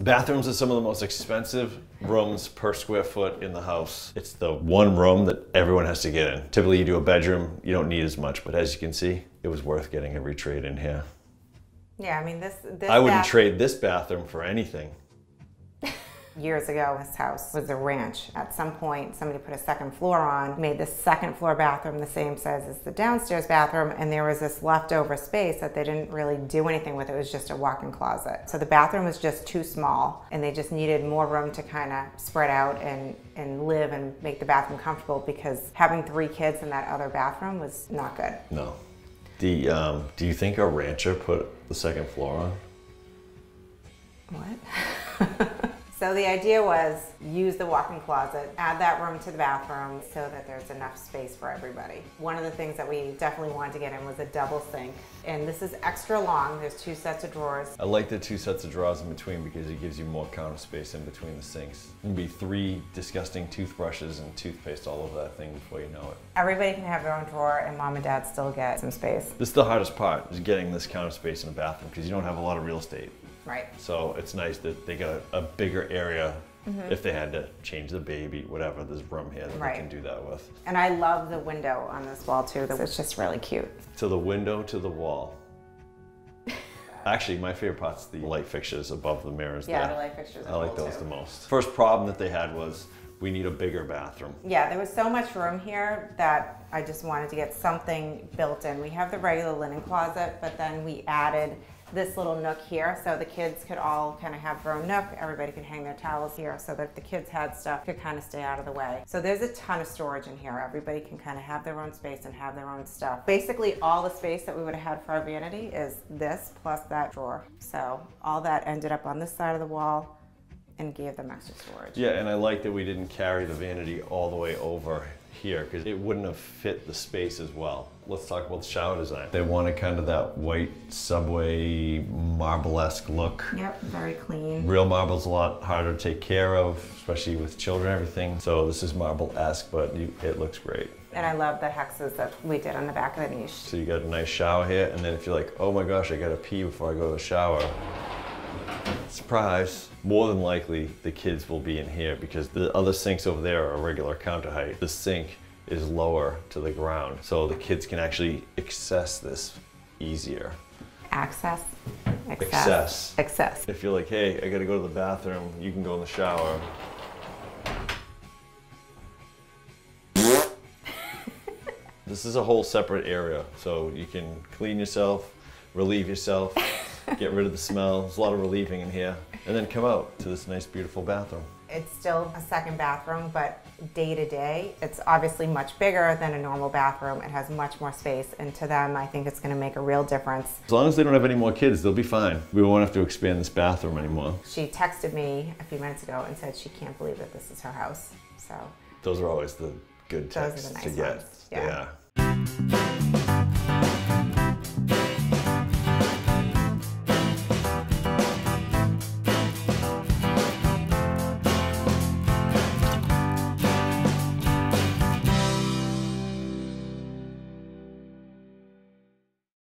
Bathrooms are some of the most expensive rooms per square foot in the house. It's the one room that everyone has to get in. Typically you do a bedroom, you don't need as much, but as you can see, it was worth getting every trade in here. Yeah, I mean, this I wouldn't trade this bathroom for anything. Years ago, this house was a ranch. At some point, somebody put a second floor on, made the second floor bathroom the same size as the downstairs bathroom, and there was this leftover space that they didn't really do anything with. It was just a walk-in closet. So the bathroom was just too small, and they just needed more room to kind of spread out and live and make the bathroom comfortable, because having 3 kids in that other bathroom was not good. No. Do you think a rancher put the second floor on? What? So the idea was use the walk-in closet, add that room to the bathroom so that there's enough space for everybody. One of the things that we definitely wanted to get in was a double sink. And this is extra long. There's 2 sets of drawers. I like the 2 sets of drawers in between because it gives you more counter space in between the sinks. There'll be 3 disgusting toothbrushes and toothpaste all over that thing before you know it. Everybody can have their own drawer, and mom and dad still get some space. This is the hardest part, is getting this counter space in a bathroom because you don't have a lot of real estate. Right. So it's nice that they got a bigger area. If they had to change the baby, whatever, there's room here that they can do that with. And I love the window on this wall too. It's just really cute. To the window, to the wall. Actually, my favorite part's the light fixtures above the mirrors there. Yeah, the light fixtures are I like cool those too. the most. First problem that they had was we need a bigger bathroom. Yeah, there was so much room here that I just wanted to get something built in. We have the regular linen closet, but then we added this little nook here so the kids could all kind of have their own nook. Everybody could hang their towels here so that if the kids had stuff, could kind of stay out of the way. So there's a ton of storage in here. Everybody can kind of have their own space and have their own stuff. Basically all the space that we would have had for our vanity is this plus that drawer. So all that ended up on this side of the wall and gave them extra storage. Yeah, and I like that we didn't carry the vanity all the way over here because it wouldn't have fit the space as well. Let's talk about the shower design. They wanted kind of that white subway marble-esque look. Yep, very clean. Real marble's a lot harder to take care of, especially with children and everything. So this is marble-esque, but it looks great. And I love the hexes that we did on the back of the niche. So you got a nice shower here, and then if you're like, oh my gosh, I gotta pee before I go to the shower, surprise, more than likely the kids will be in here because the other sinks over there are regular counter height. The sink is lower to the ground, so the kids can actually access this easier. Access? Access. Access. If you're like, hey, I gotta go to the bathroom, you can go in the shower. This is a whole separate area, so you can clean yourself, relieve yourself, get rid of the smell. There's a lot of relieving in here. And then come out to this nice, beautiful bathroom. It's still a second bathroom, but day to day, it's obviously much bigger than a normal bathroom. It has much more space, and to them, I think it's gonna make a real difference. As long as they don't have any more kids, they'll be fine. We won't have to expand this bathroom anymore. She texted me a few minutes ago and said she can't believe that this is her house, so. Those are always the good Those are texts the nice to get. ones. Yeah. Yeah.